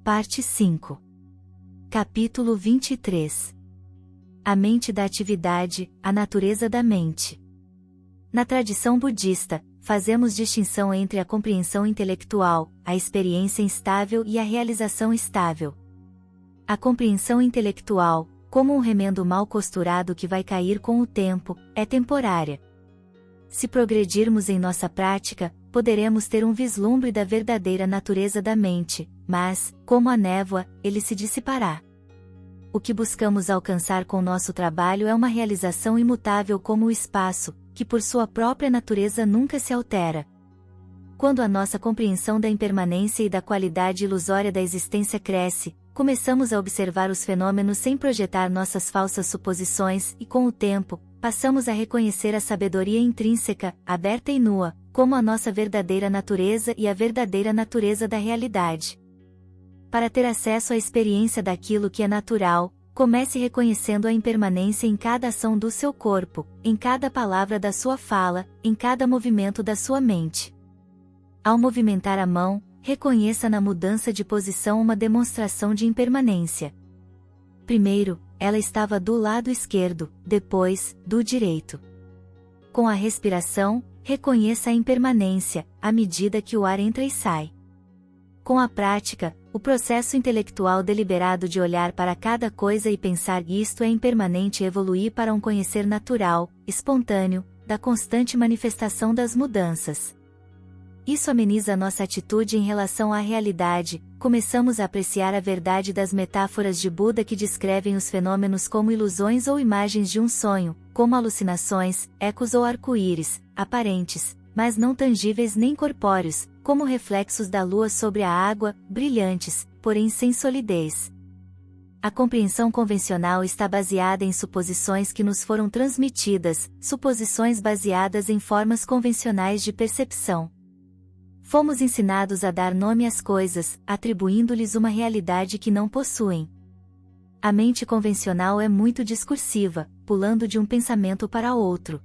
Parte 5. Capítulo 23. A mente da atividade, a natureza da mente. Na tradição budista, fazemos distinção entre a compreensão intelectual, a experiência instável e a realização estável. A compreensão intelectual, como um remendo mal costurado que vai cair com o tempo, é temporária. Se progredirmos em nossa prática, poderemos ter um vislumbre da verdadeira natureza da mente, mas, como a névoa, ele se dissipará. O que buscamos alcançar com nosso trabalho é uma realização imutável como o espaço, que por sua própria natureza nunca se altera. Quando a nossa compreensão da impermanência e da qualidade ilusória da existência cresce, começamos a observar os fenômenos sem projetar nossas falsas suposições e, com o tempo, passamos a reconhecer a sabedoria intrínseca, aberta e nua, como a nossa verdadeira natureza e a verdadeira natureza da realidade. Para ter acesso à experiência daquilo que é natural, comece reconhecendo a impermanência em cada ação do seu corpo, em cada palavra da sua fala, em cada movimento da sua mente. Ao movimentar a mão, reconheça na mudança de posição uma demonstração de impermanência. Primeiro, ela estava do lado esquerdo, depois, do direito. Com a respiração, reconheça a impermanência, à medida que o ar entra e sai. Com a prática, o processo intelectual deliberado de olhar para cada coisa e pensar isto é impermanente evoluir para um conhecer natural, espontâneo, da constante manifestação das mudanças. Isso ameniza nossa atitude em relação à realidade, começamos a apreciar a verdade das metáforas de Buda que descrevem os fenômenos como ilusões ou imagens de um sonho, como alucinações, ecos ou arco-íris, aparentes, mas não tangíveis nem corpóreos, como reflexos da lua sobre a água, brilhantes, porém sem solidez. A compreensão convencional está baseada em suposições que nos foram transmitidas, suposições baseadas em formas convencionais de percepção. Fomos ensinados a dar nome às coisas, atribuindo-lhes uma realidade que não possuem. A mente convencional é muito discursiva, pulando de um pensamento para outro.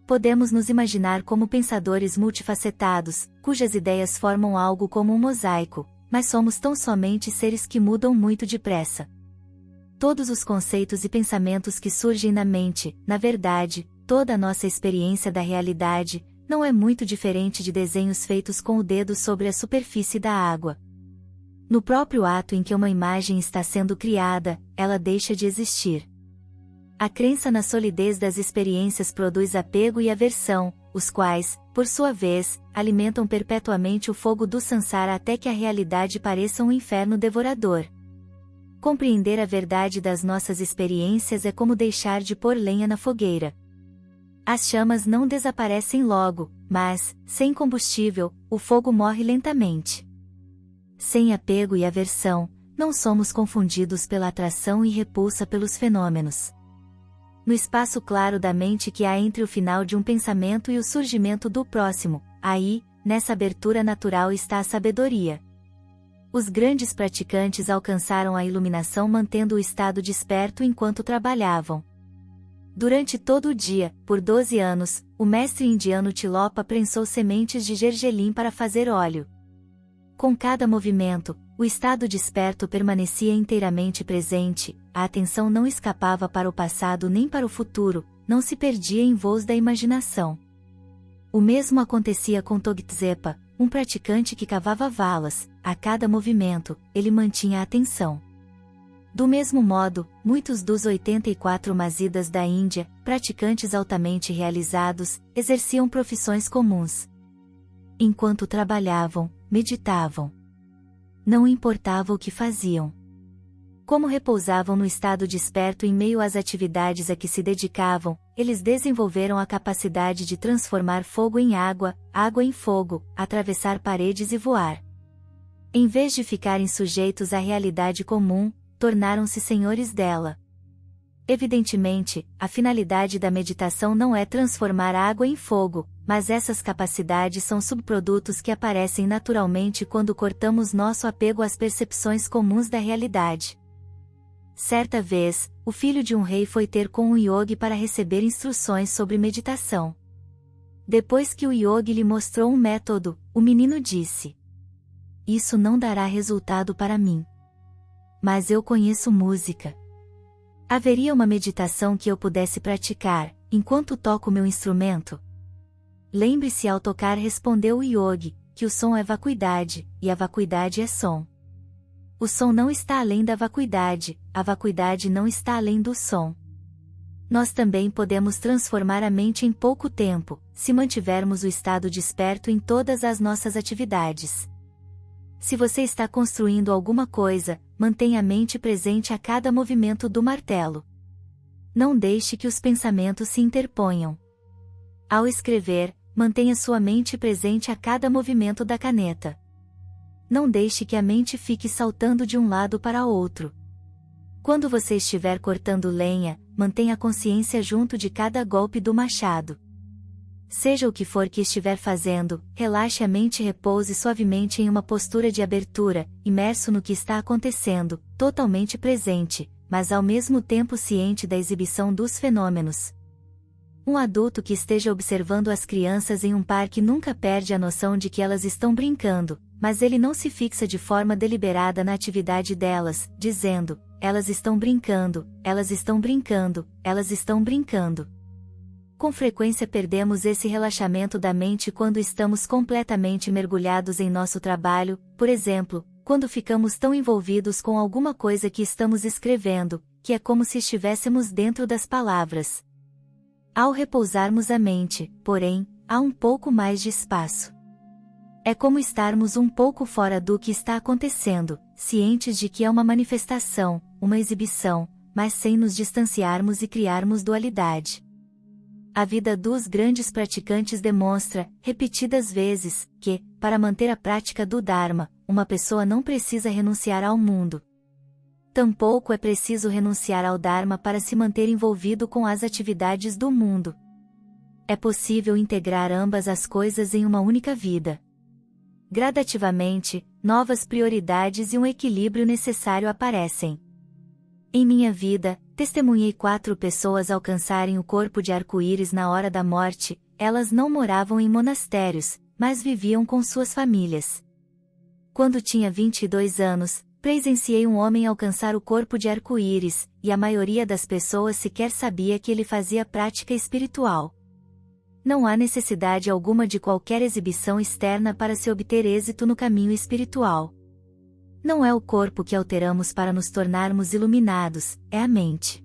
Podemos nos imaginar como pensadores multifacetados, cujas ideias formam algo como um mosaico, mas somos tão somente seres que mudam muito depressa. Todos os conceitos e pensamentos que surgem na mente, na verdade, toda a nossa experiência da realidade, não é muito diferente de desenhos feitos com o dedo sobre a superfície da água. No próprio ato em que uma imagem está sendo criada, ela deixa de existir. A crença na solidez das experiências produz apego e aversão, os quais, por sua vez, alimentam perpetuamente o fogo do sansara até que a realidade pareça um inferno devorador. Compreender a verdade das nossas experiências é como deixar de pôr lenha na fogueira. As chamas não desaparecem logo, mas, sem combustível, o fogo morre lentamente. Sem apego e aversão, não somos confundidos pela atração e repulsa pelos fenômenos. No espaço claro da mente que há entre o final de um pensamento e o surgimento do próximo, aí, nessa abertura natural está a sabedoria. Os grandes praticantes alcançaram a iluminação mantendo o estado desperto enquanto trabalhavam. Durante todo o dia, por 12 anos, o mestre indiano Tilopa prensou sementes de gergelim para fazer óleo. Com cada movimento, o estado desperto permanecia inteiramente presente, a atenção não escapava para o passado nem para o futuro, não se perdia em voos da imaginação. O mesmo acontecia com Togtzepa, um praticante que cavava valas, a cada movimento, ele mantinha a atenção. Do mesmo modo, muitos dos 84 Masidas da Índia, praticantes altamente realizados, exerciam profissões comuns. Enquanto trabalhavam, meditavam. Não importava o que faziam. Como repousavam no estado desperto em meio às atividades a que se dedicavam, eles desenvolveram a capacidade de transformar fogo em água, água em fogo, atravessar paredes e voar. Em vez de ficarem sujeitos à realidade comum, tornaram-se senhores dela. Evidentemente, a finalidade da meditação não é transformar a água em fogo, mas essas capacidades são subprodutos que aparecem naturalmente quando cortamos nosso apego às percepções comuns da realidade. Certa vez, o filho de um rei foi ter com um yogi para receber instruções sobre meditação. Depois que o yogi lhe mostrou um método, o menino disse: isso não dará resultado para mim. Mas eu conheço música. Haveria uma meditação que eu pudesse praticar, enquanto toco meu instrumento? Lembre-se, ao tocar, respondeu o yogi, que o som é vacuidade, e a vacuidade é som. O som não está além da vacuidade, a vacuidade não está além do som. Nós também podemos transformar a mente em pouco tempo, se mantivermos o estado desperto em todas as nossas atividades. Se você está construindo alguma coisa, mantenha a mente presente a cada movimento do martelo. Não deixe que os pensamentos se interponham. Ao escrever, mantenha sua mente presente a cada movimento da caneta. Não deixe que a mente fique saltando de um lado para outro. Quando você estiver cortando lenha, mantenha a consciência junto de cada golpe do machado. Seja o que for que estiver fazendo, relaxe a mente e repouse suavemente em uma postura de abertura, imerso no que está acontecendo, totalmente presente, mas ao mesmo tempo ciente da exibição dos fenômenos. Um adulto que esteja observando as crianças em um parque nunca perde a noção de que elas estão brincando, mas ele não se fixa de forma deliberada na atividade delas, dizendo: elas estão brincando, elas estão brincando, elas estão brincando. Com frequência perdemos esse relaxamento da mente quando estamos completamente mergulhados em nosso trabalho, por exemplo, quando ficamos tão envolvidos com alguma coisa que estamos escrevendo, que é como se estivéssemos dentro das palavras. Ao repousarmos a mente, porém, há um pouco mais de espaço. É como estarmos um pouco fora do que está acontecendo, cientes de que é uma manifestação, uma exibição, mas sem nos distanciarmos e criarmos dualidade. A vida dos grandes praticantes demonstra, repetidas vezes, que, para manter a prática do Dharma, uma pessoa não precisa renunciar ao mundo. Tampouco é preciso renunciar ao Dharma para se manter envolvido com as atividades do mundo. É possível integrar ambas as coisas em uma única vida. Gradativamente, novas prioridades e um equilíbrio necessário aparecem. Em minha vida, testemunhei 4 pessoas alcançarem o corpo de arco-íris na hora da morte. Elas não moravam em monastérios, mas viviam com suas famílias. Quando tinha 22 anos, presenciei um homem alcançar o corpo de arco-íris, e a maioria das pessoas sequer sabia que ele fazia prática espiritual. Não há necessidade alguma de qualquer exibição externa para se obter êxito no caminho espiritual. Não é o corpo que alteramos para nos tornarmos iluminados, é a mente.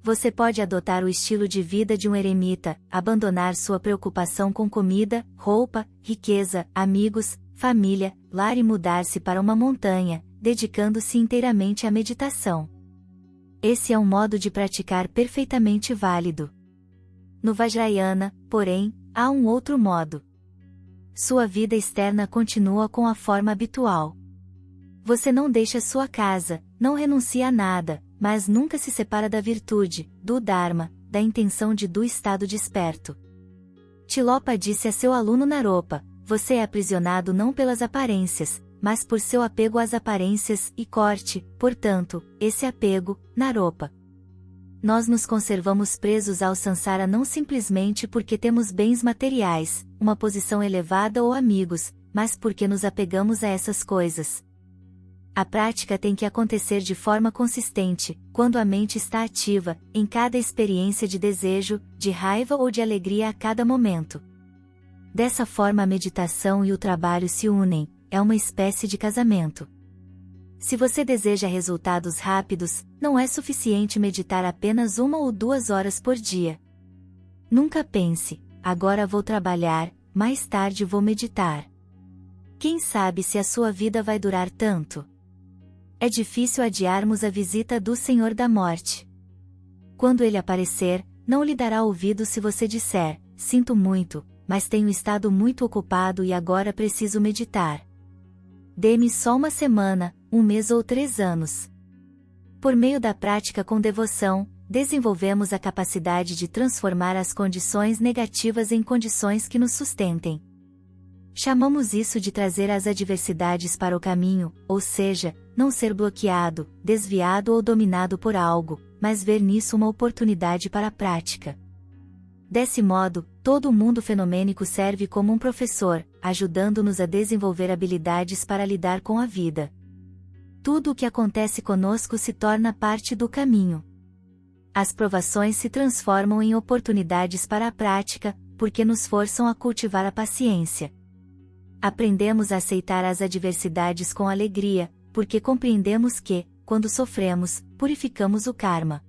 Você pode adotar o estilo de vida de um eremita, abandonar sua preocupação com comida, roupa, riqueza, amigos, família, lar e mudar-se para uma montanha, dedicando-se inteiramente à meditação. Esse é um modo de praticar perfeitamente válido. No Vajrayana, porém, há um outro modo. Sua vida externa continua com a forma habitual. Você não deixa sua casa, não renuncia a nada, mas nunca se separa da virtude, do Dharma, da intenção do estado desperto. Tilopa disse a seu aluno Naropa: você é aprisionado não pelas aparências, mas por seu apego às aparências, e corte, portanto, esse apego, Naropa. Nós nos conservamos presos ao samsara não simplesmente porque temos bens materiais, uma posição elevada ou amigos, mas porque nos apegamos a essas coisas. A prática tem que acontecer de forma consistente, quando a mente está ativa, em cada experiência de desejo, de raiva ou de alegria a cada momento. Dessa forma a meditação e o trabalho se unem, é uma espécie de casamento. Se você deseja resultados rápidos, não é suficiente meditar apenas 1 ou 2 horas por dia. Nunca pense: agora vou trabalhar, mais tarde vou meditar. Quem sabe se a sua vida vai durar tanto? É difícil adiarmos a visita do Senhor da Morte. Quando ele aparecer, não lhe dará ouvido se você disser: sinto muito, mas tenho estado muito ocupado e agora preciso meditar. Dê-me só 1 semana, 1 mês ou 3 anos. Por meio da prática com devoção, desenvolvemos a capacidade de transformar as condições negativas em condições que nos sustentem. Chamamos isso de trazer as adversidades para o caminho, ou seja, não ser bloqueado, desviado ou dominado por algo, mas ver nisso uma oportunidade para a prática. Desse modo, todo o mundo fenomênico serve como um professor, ajudando-nos a desenvolver habilidades para lidar com a vida. Tudo o que acontece conosco se torna parte do caminho. As provações se transformam em oportunidades para a prática, porque nos forçam a cultivar a paciência. Aprendemos a aceitar as adversidades com alegria, porque compreendemos que, quando sofremos, purificamos o karma.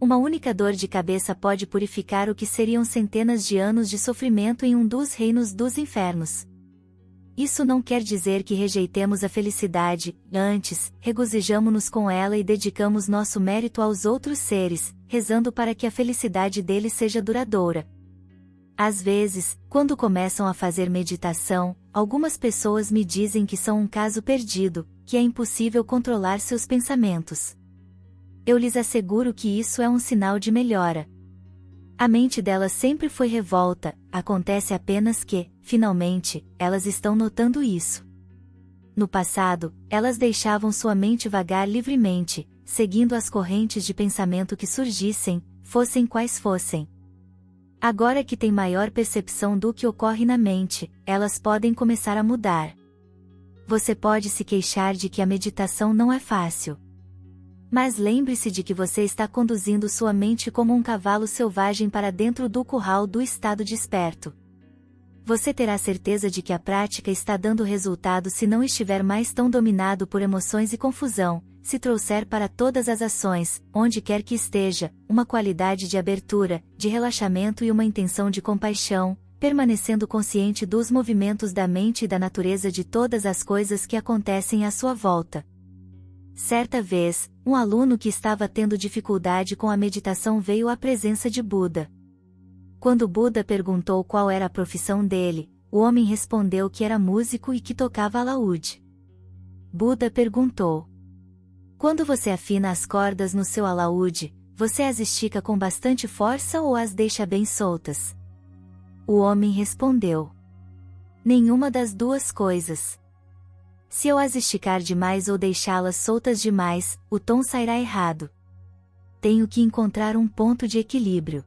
Uma única dor de cabeça pode purificar o que seriam centenas de anos de sofrimento em um dos reinos dos infernos. Isso não quer dizer que rejeitemos a felicidade, antes, regozijamo-nos com ela e dedicamos nosso mérito aos outros seres, rezando para que a felicidade deles seja duradoura. Às vezes, quando começam a fazer meditação, algumas pessoas me dizem que são um caso perdido, que é impossível controlar seus pensamentos. Eu lhes asseguro que isso é um sinal de melhora. A mente delas sempre foi revolta, acontece apenas que, finalmente, elas estão notando isso. No passado, elas deixavam sua mente vagar livremente, seguindo as correntes de pensamento que surgissem, fossem quais fossem. Agora que têm maior percepção do que ocorre na mente, elas podem começar a mudar. Você pode se queixar de que a meditação não é fácil. Mas lembre-se de que você está conduzindo sua mente como um cavalo selvagem para dentro do curral do estado desperto. Você terá certeza de que a prática está dando resultado se não estiver mais tão dominado por emoções e confusão, se trouxer para todas as ações, onde quer que esteja, uma qualidade de abertura, de relaxamento e uma intenção de compaixão, permanecendo consciente dos movimentos da mente e da natureza de todas as coisas que acontecem à sua volta. Certa vez, um aluno que estava tendo dificuldade com a meditação veio à presença de Buda. Quando Buda perguntou qual era a profissão dele, o homem respondeu que era músico e que tocava alaúde. Buda perguntou: quando você afina as cordas no seu alaúde, você as estica com bastante força ou as deixa bem soltas? O homem respondeu: nenhuma das duas coisas. Se eu as esticar demais ou deixá-las soltas demais, o tom sairá errado. Tenho que encontrar um ponto de equilíbrio.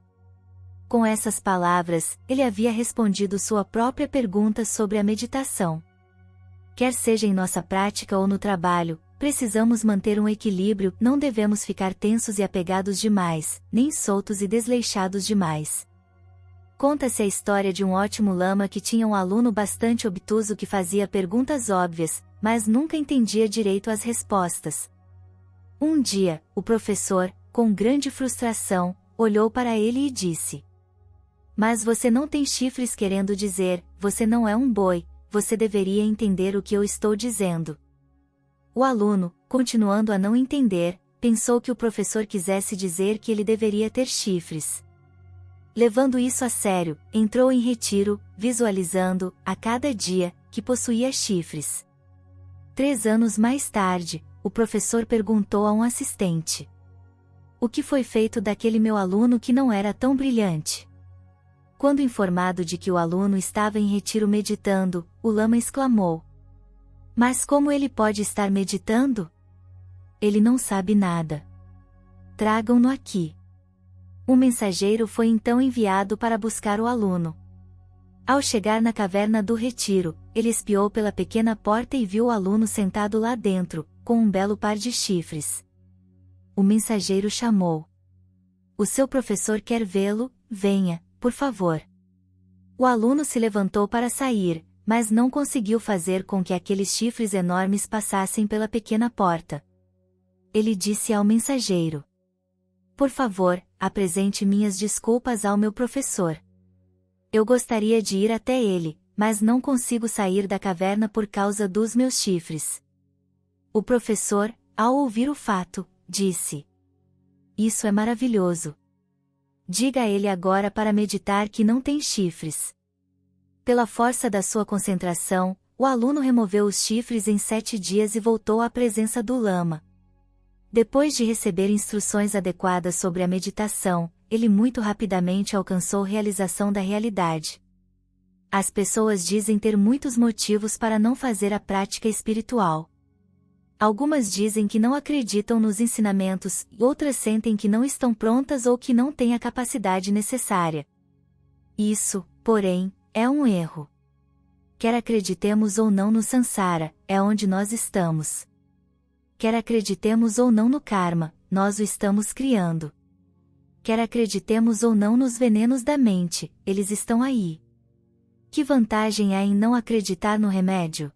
Com essas palavras, ele havia respondido sua própria pergunta sobre a meditação. Quer seja em nossa prática ou no trabalho, precisamos manter um equilíbrio, não devemos ficar tensos e apegados demais, nem soltos e desleixados demais. Conta-se a história de um ótimo lama que tinha um aluno bastante obtuso que fazia perguntas óbvias, mas nunca entendia direito as respostas. Um dia, o professor, com grande frustração, olhou para ele e disse: mas você não tem chifres, querendo dizer, você não é um boi, você deveria entender o que eu estou dizendo. O aluno, continuando a não entender, pensou que o professor quisesse dizer que ele deveria ter chifres. Levando isso a sério, entrou em retiro, visualizando, a cada dia, que possuía chifres. 3 anos mais tarde, o professor perguntou a um assistente: o que foi feito daquele meu aluno que não era tão brilhante? Quando informado de que o aluno estava em retiro meditando, o lama exclamou: mas como ele pode estar meditando? Ele não sabe nada. Tragam-no aqui. Um mensageiro foi então enviado para buscar o aluno. Ao chegar na caverna do retiro, ele espiou pela pequena porta e viu o aluno sentado lá dentro, com um belo par de chifres. O mensageiro chamou: o seu professor quer vê-lo, venha, por favor. O aluno se levantou para sair, mas não conseguiu fazer com que aqueles chifres enormes passassem pela pequena porta. Ele disse ao mensageiro: por favor, apresente minhas desculpas ao meu professor. Eu gostaria de ir até ele, mas não consigo sair da caverna por causa dos meus chifres. O professor, ao ouvir o fato, disse: isso é maravilhoso. Diga a ele agora para meditar que não tem chifres. Pela força da sua concentração, o aluno removeu os chifres em 7 dias e voltou à presença do lama. Depois de receber instruções adequadas sobre a meditação, ele muito rapidamente alcançou realização da realidade. As pessoas dizem ter muitos motivos para não fazer a prática espiritual. Algumas dizem que não acreditam nos ensinamentos, e outras sentem que não estão prontas ou que não têm a capacidade necessária. Isso, porém, é um erro. Quer acreditemos ou não no Sansara, é onde nós estamos. Quer acreditemos ou não no karma, nós o estamos criando. Quer acreditemos ou não nos venenos da mente, eles estão aí. Que vantagem há em não acreditar no remédio?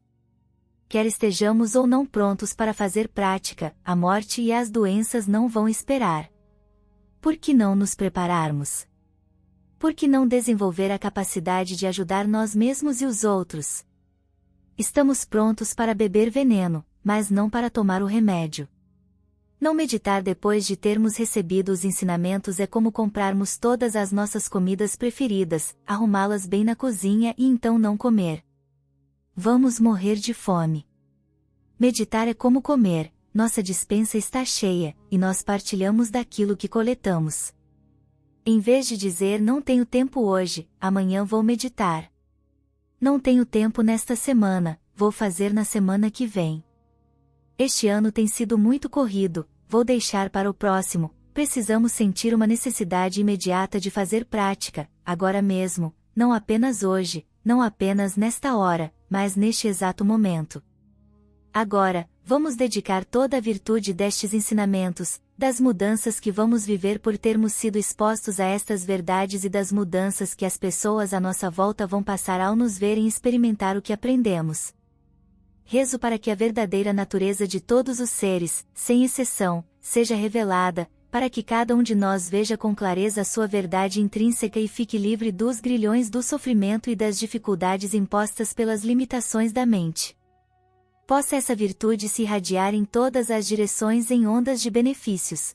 Quer estejamos ou não prontos para fazer prática, a morte e as doenças não vão esperar. Por que não nos prepararmos? Por que não desenvolver a capacidade de ajudar nós mesmos e os outros? Estamos prontos para beber veneno, mas não para tomar o remédio. Não meditar depois de termos recebido os ensinamentos é como comprarmos todas as nossas comidas preferidas, arrumá-las bem na cozinha e então não comer. Vamos morrer de fome. Meditar é como comer, nossa despensa está cheia, e nós partilhamos daquilo que coletamos. Em vez de dizer não tenho tempo hoje, amanhã vou meditar. Não tenho tempo nesta semana, vou fazer na semana que vem. Este ano tem sido muito corrido, vou deixar para o próximo. Precisamos sentir uma necessidade imediata de fazer prática, agora mesmo, não apenas hoje, não apenas nesta hora, mas neste exato momento. Agora, vamos dedicar toda a virtude destes ensinamentos, das mudanças que vamos viver por termos sido expostos a estas verdades e das mudanças que as pessoas à nossa volta vão passar ao nos verem experimentar o que aprendemos. Rezo para que a verdadeira natureza de todos os seres, sem exceção, seja revelada, para que cada um de nós veja com clareza a sua verdade intrínseca e fique livre dos grilhões do sofrimento e das dificuldades impostas pelas limitações da mente. Possa essa virtude se irradiar em todas as direções em ondas de benefícios.